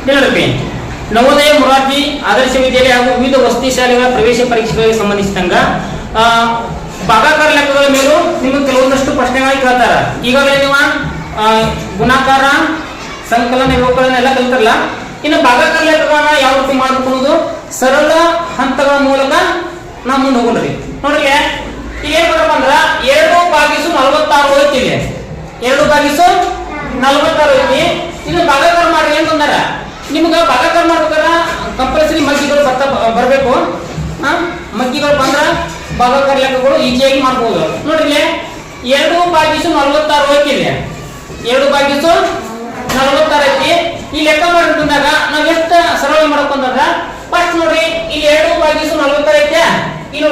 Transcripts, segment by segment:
ನೆನಪಿ ನವೋದಯ ಮೊರಾರ್ಜಿ ಆದರ್ಶ ವಿದ್ಯಾಲಯ ಹಾಗೂ ವಿವಿಧ ವಸತಿ ಶಾಲೆಗಳ ಪ್ರವೇಶ ಪರೀಕ್ಷೆಗಳಿಗೆ ಸಂಬಂಧಿಸಿದಂಗ ಭಾಗಾಕಾರ ಲೆಕ್ಕಗಳ ಮೇಲೂ ನಿಮಗೆ ಕೆಲವೊಂದಷ್ಟು ಪ್ರಶ್ನೆಗಳು ಕೇಳ್ತಾರ. ಈಗಾಗಲೇ ನೀವು ಗುಣಾಕಾರ ಸಂಕಲನ ವ್ಯವಕಲನ ಎಲ್ಲ ಕಲಿತಾರಲ್ಲ. ಇನ್ನು ಭಾಗಾಕಾರ ಲೆಕ್ಕಗಳನ್ನ ಯಾವ ರೀತಿ ಮಾಡಬೇಕು ಅನ್ನೋದು ಸರಳ ಹಂತಗಳ ಮೂಲಕ ನಾವು ಮುಂದೆ ಹೋಗೋಣ್ರಿ. ನೋಡ್ರಿ ಈಗ ಏನ್ ಮಾಡಪ್ಪ ಅಂದ್ರ 2/46 ಐತಿ. ಇಲ್ಲಿ 2/46 ಐತಿ. ಇನ್ನು ಭಾಗಾಕಾರ ಮಾಡ್ರಿ ಅಂತಂದಾರ. ನಿಮ್ಗ ಭಾಗಾಕಾರ ಮಾಡ್ಬೇಕಾರ ಕಂಪಲ್ಸರಿ ಮಗ್ಗಿಗಳು ಬರಬೇಕು. ಮಗ್ಗಿಗಳು ಬಂದ್ರ ಭಾಗಾಕಾರ ಲೆಕ್ಕಗಳು ಈಜಿಯಾಗಿ ಮಾಡ್ಬೋದು. ನೋಡ್ರಿ 2/46 ಐತಿ. ಇಲ್ಲಿ 2/46 ಐತಿ. ಈ ಲೆಕ್ಕ ಮಾಡಿದಾಗ ನಾವ್ ಎಷ್ಟು ಸರಳ ಮಾಡಬೇಕು ಅಂತಂದ್ರ ಫಸ್ಟ್ ನೋಡ್ರಿ ಇಲ್ಲಿ 2/46 ಐತೆ. ಇಲ್ಲಿ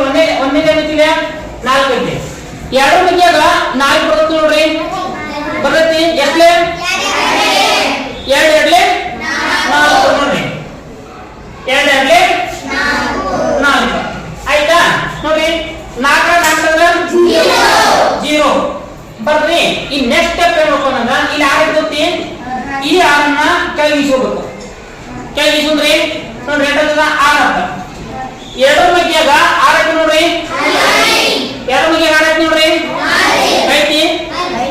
ಒಂದೇ ಐತಿಲ್ಲ 4 ಐತಿ. 2 ಮಗ್ಗಿಯಾಗ 4 ಬರುತ್ತೆ ನೋಡ್ರಿ. ಬರ್ತೈತಿ ಎಷ್ಟಲೇ 2 2 4 ನೋಡ್ರಿ. 2 2 4 ಆಯ್ತಾ. ನೋಡ್ರಿ 4 0 ಬರ್ರಿ. ಈ ನೆಕ್ಸ್ಟ್ ಸ್ಟೆಪ್ ಏನ್ ಮಾಡ್ಬೇಕು ಅಂದ್ರೆ ಇಲ್ಲಿ 6 ಇರ್ತೈತಿ. ಈ 6 ಕೆಳಗಿಸೋಬೇಕು. ಕೆಳಗಿಸಂದ್ರಿ ನೋಡ್ರಿ 6 ಅಂತ 2 ಮಗ್ಗಿಯಾಗ 6 ಐತಿ ನೋಡ್ರಿ. 2 ಮಗ್ಗಿಯಾಗ 6 ಐತಿ ನೋಡ್ರಿ. ಐತಿ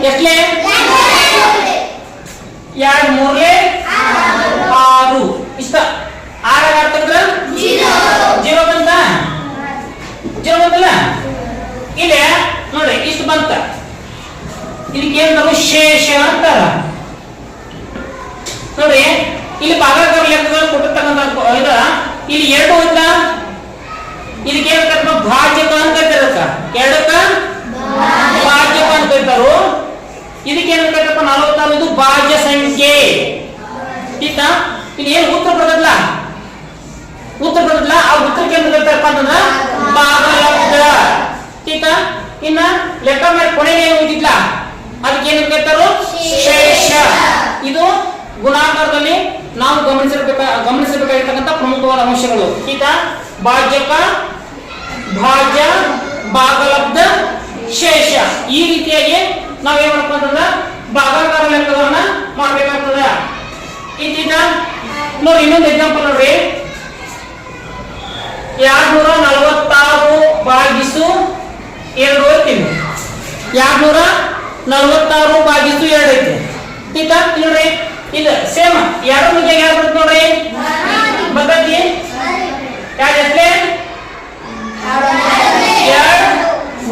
ಎಷ್ಟಲೇ 2 3 6 ಇಷ್ಟ. 6 ಆಗ್ತಂದ್ರ 0 ಬಂತ. 0 ಬಂತಲ್ಲ. ಇಲ್ಲಿ ನೋಡ್ರಿ ಇಷ್ಟು ಬಂತ. ಇದಕ್ಕೆ ಏನ್ ಶೇಷ ಅಂತಾರ. ನೋಡ್ರಿ ಇಲ್ಲಿ ಭಾಗಾಕಾರ ಲೆಕ್ಕಗಳು ಕೊಟ್ಟಿರ್ತಕ್ಕಂಥ ಇಲ್ಲಿ 2 ಐತ. ಇದಕ್ಕೆ ಏನ್ ಭಾಜ್ಯಕ ಅಂತ ಕರೀತಾರ. 2ಕ್ಕ ಭಾಜ್ಯಕ ಅಂತ ಕರೀತಾರು. ಇದಕ್ಕೆ ಏನ್ ಕರೀತಾರಪ್ಪ 46. ಇದು ಭಾಜ್ಯ ಸಂಖ್ಯೆ. ಈಗ ಇಲ್ಲಿ ಏನು ಉತ್ತರ ಬರ್ತದಲ್ಲ ಆ ಉತ್ತರಕ್ಕೆ ಏನ್ ಕರೀತಾರಪ್ಪ ಅಂತಂದ್ರ ಭಾಗಲಬ್ಧ. ಈಗ ಇನ್ನ ಲೆಕ್ಕ ಮಾಡಿ ಕೊನೆಗೆ ಏನು ಉಳಿದಿಲ್ಲ ಅದಕ್ಕೆ ಏನು ಕರೀತಾರೋ ಶೇಷ. ಇದು ಗುಣಾಕಾರದಲ್ಲಿ ನಾವು ಗಮನಿಸಬೇಕಾಗಿರ್ತಕ್ಕಂಥ ಪ್ರಮುಖವಾದ ಅಂಶಗಳು. ಈಗ ಭಾಜ್ಯಕ, ಭಾಜ್ಯ, ಭಾಗಲಬ್ಧ, ಶೇಷ ಈ ರೀತಿಯಾಗಿ ನಾವೇನ್ ಮಾಡಬೇಕು ಅಂತಂದ್ರೆ ಭಾಗಾಕಾರ ಲೆಕ್ಕಗಳನ್ನ ಮಾಡ್ಬೇಕಾಗ್ತದೆ. ಈಗ ನೋಡಿ ಇನ್ನೊಂದು ಎಕ್ಸಾಂಪಲ್ ನೋಡ್ರಿ. 246/2 ಐತಿ. 246/2 ಐತಿ. ಈಗ ನೋಡ್ರಿ ಇದು ಸೇಮ್ 2 ಮಗ್ಗಿಯಾಗ ಯಾರು ಬರುತ್ತೆ ನೋಡ್ರಿ. ಬರ್ತೈತಿ 2 ಎಷ್ಟೇ 2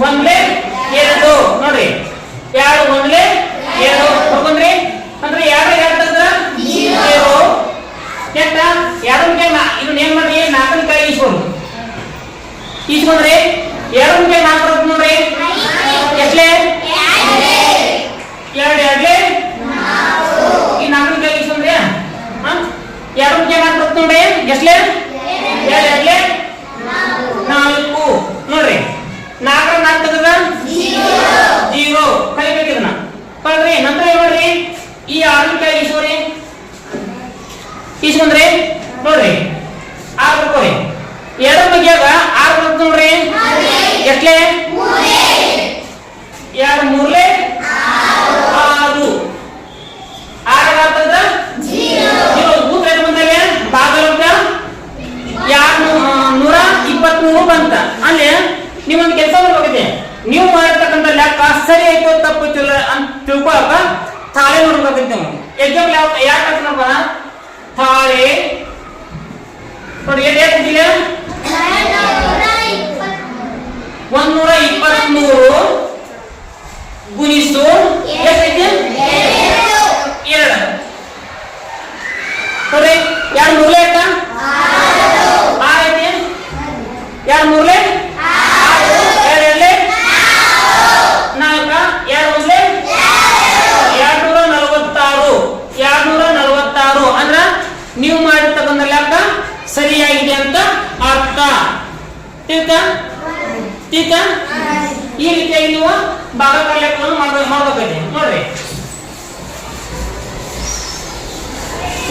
1 2 ನೋಡ್ರಿ. 2 1 2 ತಗೊಂಡ್ರಿ ಅಂದ್ರೆ 2 2 0. ಕೆಟ್ಟ 2 ಮಗ್ಗಿಯಾಗ ಇದನ್ನ ಏನ್ ಮಾಡಿ 4 ಕಾಯಿ ಈಸ್ಕೊಂಡ್ರಿ 2 ಮಗ್ಗಿಯಾಗ 4 ಬರುತ್ತೆ ನೋಡ್ರಿ. ಎಷ್ಟಲೇ 2 2 ಈ 4 ಕಾಯಿ ಈಸ್ಕೊಂಡ್ರಿ 2 ಮಗ್ಗಿಯಾಗ 4 ಬರುತ್ತೆ ನೋಡ್ರಿ. ಎಷ್ಟಲೇ 2 2 4 ನೋಡ್ರಿ. 4 ತೆಗೆದ 0 ಕಲಿಬೇಕು. ಇದನ್ನ ಕಳ್ರಿ ನಂತರ ಏನ್ ಮಾಡ್ರಿ ಈ 6 ಕಾಯಿ ಈಸ್ಕೊಂಡ್ರಿ ನೋಡ್ರಿ 6 ಬರ್ಕೋರಿ. 2 ಮಗ್ಗಿಯಾಗ 6 ಬರುತ್ತೆ ನೋಡ್ರಿ. ಎಷ್ಟಲೇ 2 3 6 ಆಗ್ತದ 0. ಉತ್ತರ ಏನು ಬಂದಾಗ ಭಾಗಲಬ್ಧ 223 ಬಂತ. ಅಲ್ಲಿ ನೀವೊಂದು ಕೆಲಸ ಮಾಡ್ಬೇಕೈತಿ. ನೀವು ಮಾಡಿರ್ತಕ್ಕಂಥ ಲೆಕ್ಕ ಸರಿ ಆಯ್ತು ತಪ್ಪು ಐತಿಲ್ಲ ಅಂತ ತಿಳ್ಕೊಳಕ ತಾಳೆ ನೋಡ್ಬೇಕೈತಿ. ನಾವು ಎಕ್ಸಾಂಪಲ್ ಯಾಕೆ ನೋಡ್ಬೋಣ. ತಾಳೆ ನೋಡಿ ಏನಿಲ್ಲ 123 ಗುಣಿಸು ಎಷ್ಟೈತಿ 2 ನೋಡಿ. 2 3 ಐತ 6 ಐತಿ. 2 3 6 2 2 4 246 ಅಂದ್ರ ನೀವು ಮಾಡಿರ್ತಕ್ಕಂಥ ಲೆಕ್ಕ ಸರಿಯಾಗಿದೆ ಅಂತ ಅರ್ಥ. ಈ ರೀತಿಯಾಗಿ ನೀವು ಭಾಗಾಕಾರ ಲೆಕ್ಕವನ್ನು ಮಾಡ್ಬೇಕೈತಿ ನೋಡ್ರಿ.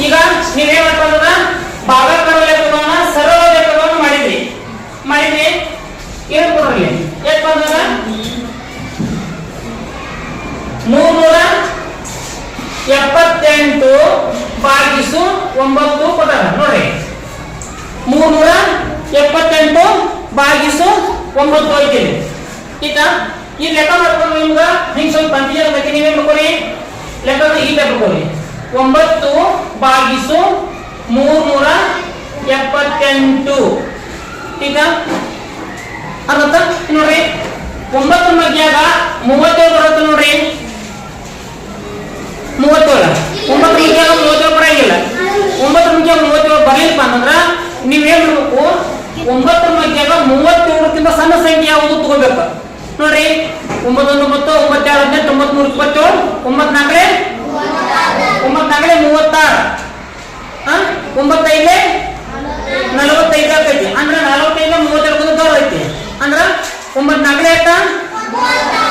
ಈಗ ನೀವೇನ್ ಮಾಡ್ಕೊಂಡ್ರ ಭಾಗಾಕಾರ ಲೆಕ್ಕಗಳನ್ನ ಸರಳ ಲೆಕ್ಕಗಳನ್ನು ಮಾಡಿದ್ರಿ. ಏನು ಕೊಡ್ರಿ ಎಷ್ಟು ಬಂದ್ರ 378/9 9 ಐತಿಲ್ಲ ಈಗ ಈ ಲೆಕ್ಕ ಮಾಡ್ಕೊಂಡು ನಿಮ್ಗೆ ಹಿಂಗೆ ಸ್ವಲ್ಪ ಕನ್ಫ್ಯೂಷನ್ ಆಗೈತಿ. ನೀವೇನು ಮಾಡ್ಕೊರಿ ಲೆಕ್ಕ ಈ ಟೈಪ್ ಮಾಡ್ಕೊರಿ 9 ಭಾಗಿಸು 378 ಈಗ ಅರ್ಥ ನೋಡ್ರಿ 9 ಮಗ್ಯಾಗ 37 ಬರುತ್ತೆ ನೋಡ್ರಿ 37 9 ಮಗ್ಯಾಗ 37 ಬರಂಗಿಲ್ಲ 9 ಮಗ್ಯಾಗ 37 ಬರ್ಲಿಲ್ಲಪ್ಪ ಅಂತಂದ್ರ ನೀವೇನ್ ಮಾಡ್ಬೇಕು 9 ಮಗ್ಯಾಗ 37ಕ್ಕಿಂತ ಸಣ್ಣ ಸಂಖ್ಯೆ ಯಾವುದು ತಗೋಬೇಕು ನೋಡ್ರಿ 9 9 9 2 18 93 27 9 4 36 9 5 45 ಆಗ್ತೈತಿ ಅಂದ್ರೆ 45 37 ದೂರ ಐತಿ ಅಂದ್ರ 9 4 ಎಷ್ಟ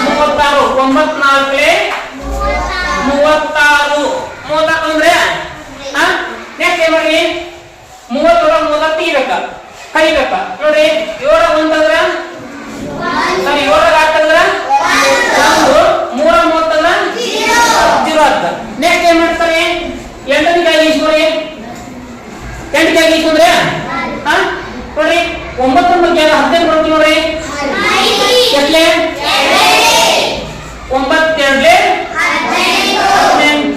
36 9 4 36 ಅಂದ್ರೆ ನೆಕ್ಸ್ಟ್ ಏನ್ ಮಾಡ್ರಿ 30 30 ಇರಬೇಕ ಕಳಿಬೇಕ ನೋಡ್ರಿ 7 1 ಅಂದ್ರ ಸರಿ 7 8 ಅಂದ್ರ 1 3 30 ಅಂದ್ರ 0 ಆಗ್ತದ. ನೆಕ್ಸ್ಟ್ ಏನ್ ಮಾಡ್ತಾರೆ 8 ಗೆ ಇಸ್ಕೊರಿ 8 ಗೆ ಇಸ್ಕೊಂಡ್ರೆ ನೋಡ್ರಿ 9 ಬಗ್ಗೆ 15 ಬರುತ್ತೆ ನೋಡ್ರಿ ಎಟ್ಲೆ 9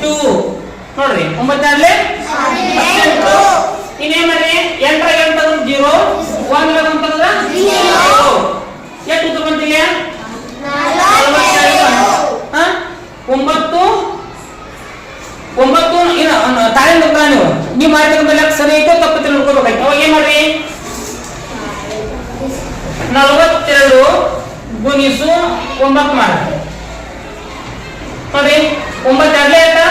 2 18 ನೋಡ್ರಿ 9 2 18 ಇನ್ನೇನ್ ಮಾಡ್ರಿ 8 ರ 8 ಅಂದ್ರೆ 0 1 ರ 1 ಅಂದ್ರೆ 0 ಎಷ್ಟು ಉತ್ತರ ಬಂತಿಲ್ಲ 9 ತಾಳೆ ನೋಡ್ತಾ ನೀವು ಮಾಡಿದ ಲೆಕ್ಕ ಸರಿ ಐತೋ ತಪ್ಪು ತಿಳ್ಕೊಬೇಕಾಯ್ತು. ಅವಾಗ ಏನ್ ಮಾಡ್ರಿ 42 ಗುಣಿಸು 9 ಮಾಡಿ ನೋಡ್ರಿ 9 2 8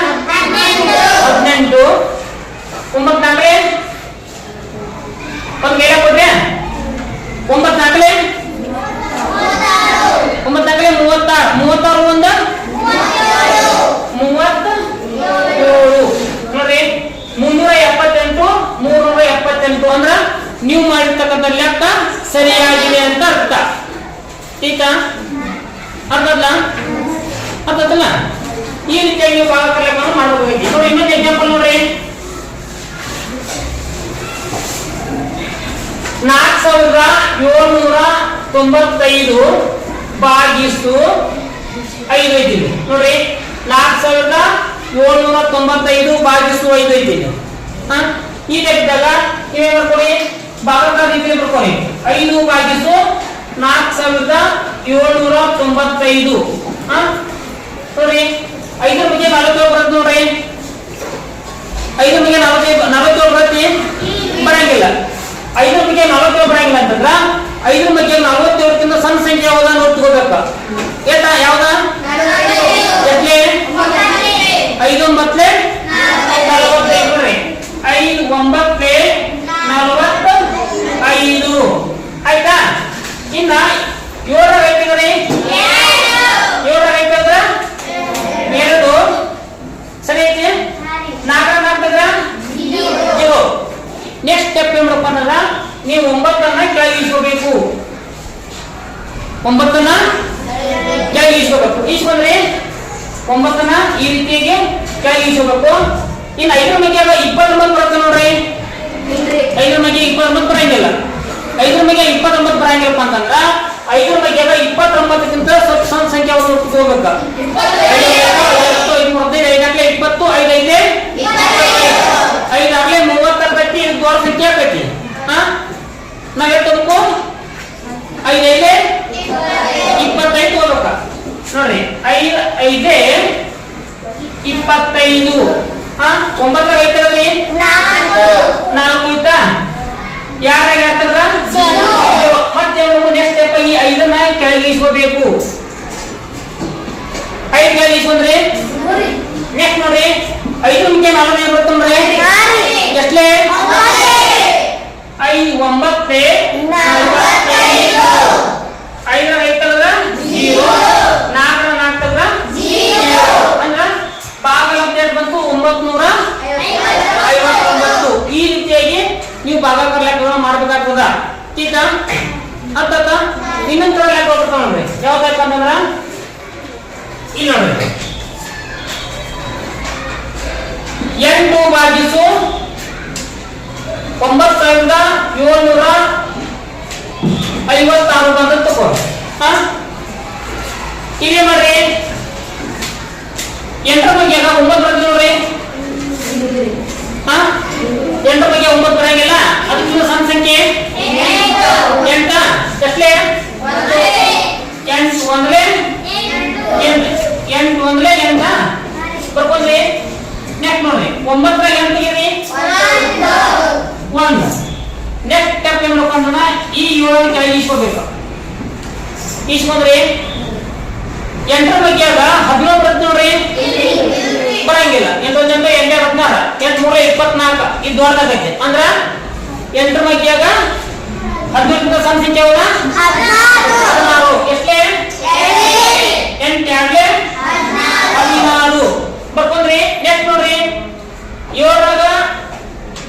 18 9 4 ಒಂದು ಮೇಲೆ ಕೊಡ್ರಿ 9 4 36 ಒಂದು 37 ನೋಡ್ರಿ 378 378 ಅಂದ್ರ ನೀವು ಮಾಡಿರ್ತಕ್ಕಂಥ ಲೆಕ್ಕ ಸರಿಯಾಗಿದೆ ಅಂತ ಅರ್ಥ. ಈಗ ಅರ್ಥಲ್ಲ ಈ ರೀತಿಯಾಗಿ ನೀವು ಭಾಗಕರ ಲೆಕ್ಕವನ್ನು ಮಾಡಬಹುದು. ನೋಡಿ ಇನ್ನೊಂದು ಎಕ್ಸಾಂಪಲ್ ನೋಡ್ರಿ 4795 ಭಾಗಿಸು 5 ಐತಿದೆ ನೋಡ್ರಿ 4795 ಭಾಗಿಸು 5 ಐತಿದೆ ಈ ಲೆಕ್ಕದಾಗ ನೀವೇ ಬರ್ಕೊಳ್ಳಿ ಭಾಗಕರ ರೀತಿಯಲ್ಲಿ ಬರ್ಕೊಳ್ಳಿ 5 ಭಾಗಿಸು 4795 ನೋಡ್ರಿ 5 ಬಗ್ಗೆ 47 ಬರುತ್ತೆ ನೋಡ್ರಿ 5 ಬಗ್ಗೆ 47 ಬರುತ್ತೆ ಬರಂಗಿಲ್ಲ 5 ಬಗ್ಗೆ 47 ಬರಂಗಿಲ್ಲ ಅಂತಂದ್ರ 5 ಬಗ್ಗೆ 47ಕ್ಕಿಂತ ಸಣ್ಣ ಸಂಖ್ಯೆ ಯಾವ್ದ ನೋಡ್ಕೋಬೇಕ ಏಟ ಯಾವ್ದ ಎಟ್ಲೆ 5 9 45 ನೋಡ್ರಿ 5 9 45 ಆಯ್ತಾ. ಇನ್ನ 7 ರೈತರಿ 7 ರೈತಂದ್ರ 2 ಸರಿ ಐತಿ 4 4 0. ನೆಕ್ಸ್ಟ್ ಸ್ಟೆಪ್ ಏನ್ ಮಾಡಪ್ಪ ಅಂದ್ರ ನೀವು 9 ಕೆಳಗೆ ಇಸ್ಕೋಬೇಕು 9 ಕೆಳಗೆ ಇಸ್ಕೋಬೇಕು ಇಸ್ಕೊಂಡ್ರಿ 9 ಈ ರೀತಿಯಾಗಿ ಕೆಳಗೆ ಇಸ್ಕೋಬೇಕು. ಇನ್ನು 5 ಮಗೆ 29 ಬರುತ್ತೆ ನೋಡ್ರಿ 5 ಮಗೆ 29 ಬರಂಗಿಲ್ಲ 5 ಮಗೆ 29 ಬರಂಗಿಲ್ಲಪ್ಪ ಅಂತಂದ್ರ 5 ಮಗೆ 29ಕ್ಕಿಂತ ಸ್ವಲ್ಪ ಸಣ್ಣ ಸಂಖ್ಯೆ ಹೋಗ್ಬೇಕು 20 5 ಆಗಲೇ 30 ಆಗೈತಿ ಇದು ದೊಡ್ಡ ಸಂಖ್ಯೆ ಆಗೈತಿ ನಾವ್ ಎಷ್ಟು ಹೋಗ್ಬೇಕು 5 5 25 ಹೋಗ್ಬೇಕ ನೋಡ್ರಿ 5 5 25 9 ಐತದ್ರಿ 4 ಐತಾ ಯಾರಾಗ ಆಗ್ತದ್ರ ಮತ್ತೆ ನೆಕ್ಸ್ಟ್ ಸ್ಟೆಪ್ ಈ 5 ಕೆಳಗೆ ಇಸ್ಕೋಬೇಕು 5 ಕೆಳಗೆ ಇಸ್ಕೊಂಡ್ರಿ ನೆಕ್ಸ್ಟ್ ನೋಡ್ರಿ 5 ಗೆ 4 ಬರ್ತಂದ್ರೆ ಎಷ್ಟಲೇ 5 9 45 5 ಐತದ್ರ 0 4 4 0 ಅಂದ್ರ ಭಾಗಲ ಅಂತ ಬಂತು 959. ಈ ರೀತಿಯಾಗಿ ನೀವು ಭಾಗಾಕಾರ ಲೆಕ್ಕಗಳನ್ನು ಮಾಡಬೇಕಾಗ್ತದ. ಈಗ ಅರ್ಥಾತ ಇನ್ನೊಂದು ಲೆಕ್ಕ ಬರ್ತಾವ ನೋಡ್ರಿ ಯಾವ್ದು ಲೆಕ್ಕ ಅಂತಂದ್ರ ಇಲ್ಲಿ ನೋಡ್ರಿ 8 ಭಾಗಿಸು 9790 56 ಬಂದ ತಗೋ. ಇದೇ ಮಾಡ್ರಿ 8 ಬಗ್ಗೆ 9 ಬರ್ತದೆ ನೋಡ್ರಿ. 8 ಬಗ್ಗೆ 9 ಬರಂಗಿಲ್ಲ. ಅದಕ್ಕಿಂತ ಸಣ್ಣ ಸಂಖ್ಯೆ 8 ಎಷ್ಟೇ 8 ಒಂದ್ಲೆ 8 ಬರ್ಕೊಂಡ್ರಿ. ನೆಕ್ಸ್ಟ್ ನೋಡ್ರಿ 9 ರಾಗ 8 ತೆಗೀರಿ 1. ನೆಕ್ಸ್ಟ್ ಸ್ಟೆಪ್ ಏನು ಮಾಡ್ಕೊಂಡ್ರ ಈ 7 ಕೆಳಗೆ ಇಸ್ಕೋಬೇಕು. ಇಸ್ಕೊಂಡ್ರಿ 8 ಬಗ್ಗೆ 17 ಬರ್ತದೆ ನೋಡ್ರಿ. ಬರಂಗಿಲ್ಲ. 8 8 16 8 3 24 ಇದು ದೊಡ್ಡದಾಗೈತೆ. ಅಂದ್ರ 8 ಬಗ್ಗೆ 17 ಸಣ್ಣ ಸಂಖ್ಯೆ ಯಾವ್ದ 16. ಎಷ್ಟೇ 8 2 16 ಬರ್ಕೊಂಡ್ರಿ. ನೆಕ್ಸ್ಟ್ ನೋಡ್ರಿ 7 ರಾಗ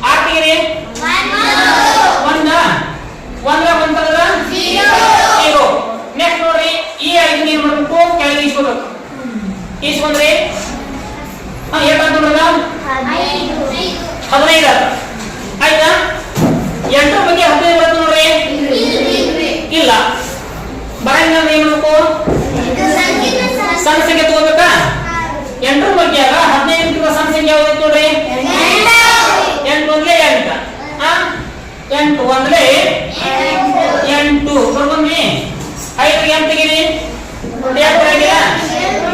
6 ತೆಗೀರಿ 1 ತಗದ 0. ನೆಕ್ಸ್ಟ್ ನೋಡ್ರಿ ಈ 5 ಏನ್ ಮಾಡ್ಬೇಕು ಕೆಳಗೆ ಇಸ್ಕೋಬೇಕು. ಇಸ್ಕೊಂಡ್ರಿ ಎಷ್ಟು ನೋಡ್ರ 15 ಆಯ್ತಾ. 8 ಬಗ್ಗೆ 15 ಬರುತ್ತೆ ನೋಡ್ರಿ. ಇಲ್ಲ ಬರಂಗಿಲ್ಲ. ಏನ್ ಮಾಡ್ಬೇಕು ಸಣ್ಣ ಸಂಖ್ಯೆ ತಗೋಬೇಕಾ. 8 ಬಗ್ಗೆ 15 ಸಣ್ಣ ಸಂಖ್ಯೆ ಯಾವ್ದು ನೋಡ್ರಿ 8 ಒಂದ್ಲೆ 8 8 ಒಂದ್ಲೆ 8 ಬರ್ಬಂದ್ರಿ. 5 8 ತೆಗೀರಿ 2 ಬರಂಗಿಲ್ಲ.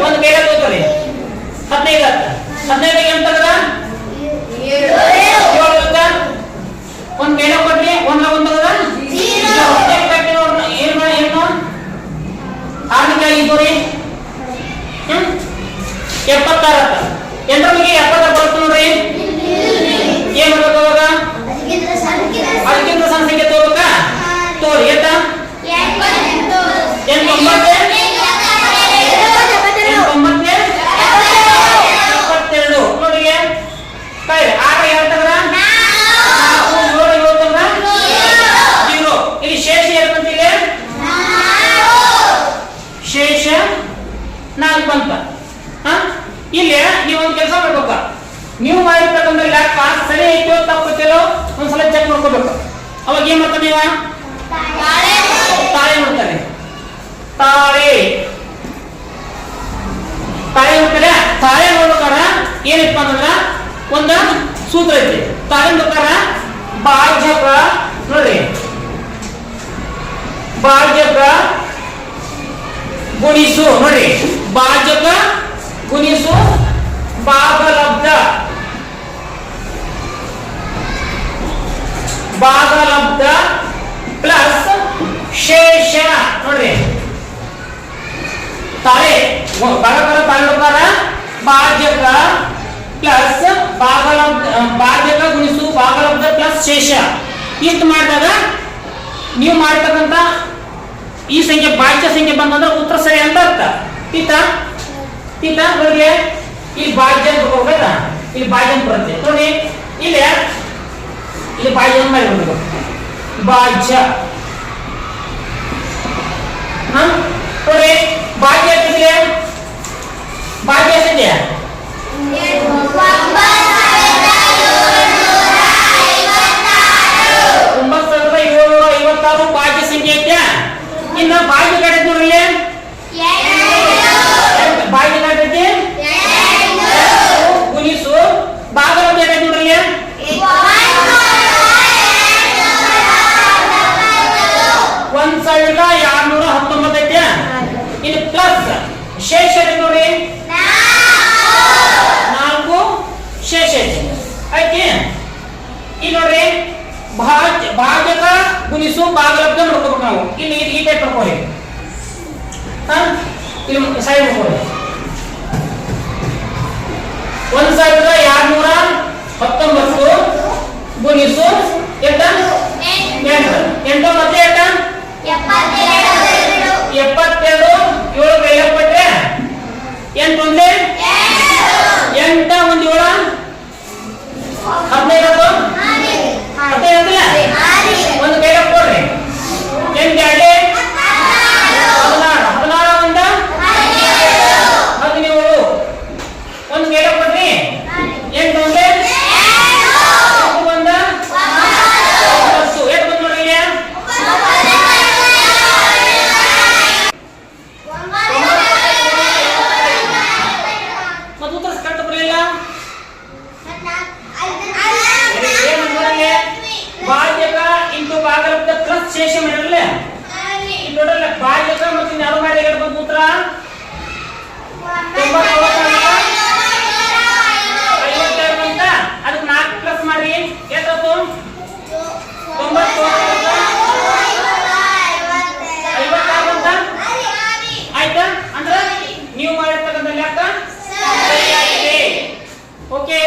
ಒಂದು ಕೈಲ ತಗೋತಾರೆ 15 15 8 ತಗದ 7 ಬರುತ್ತಾ. ಒಂದು ಕೈಲ ಕೊಟ್ರಿ 1 ತಗದ 0. ಏನು 6 ಕೆಳಗೆ ಇದ್ದೋರಿ 76. 8 ಬಗ್ಗೆ 70 ಬರುತ್ತೆ ನೋಡ್ರಿ. ಏನ್ ಮಾಡ್ಬೇಕು ಅವಾಗ ಅದಕ್ಕಿಂತ ಸಣ್ಣ ಸಂಖ್ಯೆ ತಗೋಬೇಕಾ. ತೋರಿ ಎತ್ತ 72 ನೋಡಿ. ಕೈ 6 2 ತಗದ 4 7 ತಗದ 0. ಇಲ್ಲಿ ಶೇಷ ಏನು ಬಂತಿಲ್ಲ ಶೇಷ 4 ಬಂತ. ಇಲ್ಲಿ ನೀವು ಒಂದು ಕೆಲಸ ಮಾಡ್ಬೇಕು. ನೀವು ಮಾಡಿರ್ತಕ್ಕಂಥ ಲೆಕ್ಕ ಸರಿ ಐತೋ ತಪ್ಪೈತೋ ಒಂದ್ಸಲ ಚೆಕ್ ಮಾಡ್ಕೋಬೇಕು. ಅವಾಗ ಏನ್ ಮಾಡ್ತಾರೆ ನೀವು ತಾಳೆ ಮಾಡ್ತಾರೆ. ತಾಳೆ ಮಾಡ್ತಾರೆ. ತಾಳೆ ನೋಡ್ಬೇಕಾರ ಏನಪ್ಪ ಅಂತಂದ್ರ ಒಂದು ಸೂತ್ರ ಐತಿ. ತಾಳೆ ನೋಡ್ಬೇಕಾರ ಭಾಜಕ ನೋಡ್ರಿ ಭಾಜಕ ಗುಣಿಸು ನೋಡ್ರಿ. ಭಾಜಕ ಗುಣಿಸು ಭಾಗಲಬ್ಧ ಪ್ಲಸ್ ಶೇಷ ನೋಡ್ರಿ. ತಾಳೆ ಭಾಗಕರ ತಾಳೋಕಾರ ಭಾಜಕ ಪ್ಲಸ್ ಭಾಜಕ ಗುಣಿಸು ಭಾಗಲಬ್ಧ ಪ್ಲಸ್ ಶೇಷ. ಇಷ್ಟು ಮಾಡಿದಾಗ ನೀವು ಮಾಡ್ತಕ್ಕಂಥ ಈ ಸಂಖ್ಯೆ ಭಾಜ್ಯ ಸಂಖ್ಯೆ ಬಂದಂದ್ರೆ ಉತ್ತರ ಸರಿ ಅಂತ ಅರ್ಥ. ನೋಡಿ ಇಲ್ಲಿ ಭಾಜ್ಯ ಅಂತ ಹೋಗ್ಬೇಕ. ಇಲ್ಲಿ ಭಾಜ್ಯ ಅಂತ ಬರುತ್ತೆ ನೋಡಿ. ಇಲ್ಲಿ ಭಾಜ್ಯ ಅಂತ ಮಾಡಿ ನೋಡ್ಬೇಕು. ಭಾಜ್ಯ ನೋಡಿ ಭಾಗ್ಯ ಎಷ್ಟಿದೆ ಭಾಗ್ಯ ಎಷ್ಟಿದೆ 9756 ಭಾಗ್ಯ ಸಂಖ್ಯೆ ಐತೆ. ಇನ್ನು ಭಾಗ್ಯ ಕಡೆ ನೋಡ್ರಿ ಭಾಗ್ಯ ಕಡೆ ಗುಣಿಸು ಭಾಗದ ಕಡೆ ನೋಡ್ರಿ 1219 ಐತೆ. ಇಲ್ಲಿ ಪ್ಲಸ್ ಶೇಷ ನೋಡ್ರಿ 4 ಶೇಷ ಐತೆ. ಇಲ್ಲಿ ನೋಡ್ರಿ ಭಾಜಕ ಗುಣಿಸು ಭಾಗಲಬ್ಧ ಮಾಡ್ಕೋಬೇಕು ನಾವು. ಇಲ್ಲಿ ಈ ಟೈಪ್ ಮಾಡ್ಕೊಳ್ಳಿ. ಇಲ್ಲಿ ಸೈಡ್ ಮಾಡ್ಕೊಳ್ಳಿ 1219 ಗುಣಿಸು 8 ಮತ್ತೆ 72 7 ಕೈಯಲ್ಲಿ ಕೊಟ್ರೆ 8 ಒಂದೇ 8 ಒಂದು 7 15 ಒಂದು ಕೈಯಲ್ಲಿ ಕೊಡ್ರಿ 8 2 16 ಒಂದು 17 ಒಂದು ಕೈಯಲ್ಲಿ ಕೊಡ್ರಿ 8 ಒಂದು ಭಾಜಕ ಇಂಟು ಭಾಗಲಬ್ಧ ಪ್ಲಸ್ ಶೇಷ ಮಾಡಿರಲ್ಲ ಈ ಟೋಟಲ್ ಭಾಜಕ ಮತ್ತು ಯಾರು ಮಾಡಿ ಹೇಳ್ಬೇಕು ಉತ್ತರ 52 ಅಂತ ಅದಕ್ಕೆ 4 ಪ್ಲಸ್ ಮಾಡ್ರಿ ಎಷ್ಟಾಯ್ತು 56 ಅಂತ ಆಯ್ತಾ ಅಂದ್ರೆ ನೀವು ಮಾಡಿರ್ತಕ್ಕಂಥ ಲೆಕ್ಕ ಸರಿಯಾಗಿದೆ. ಓಕೆ.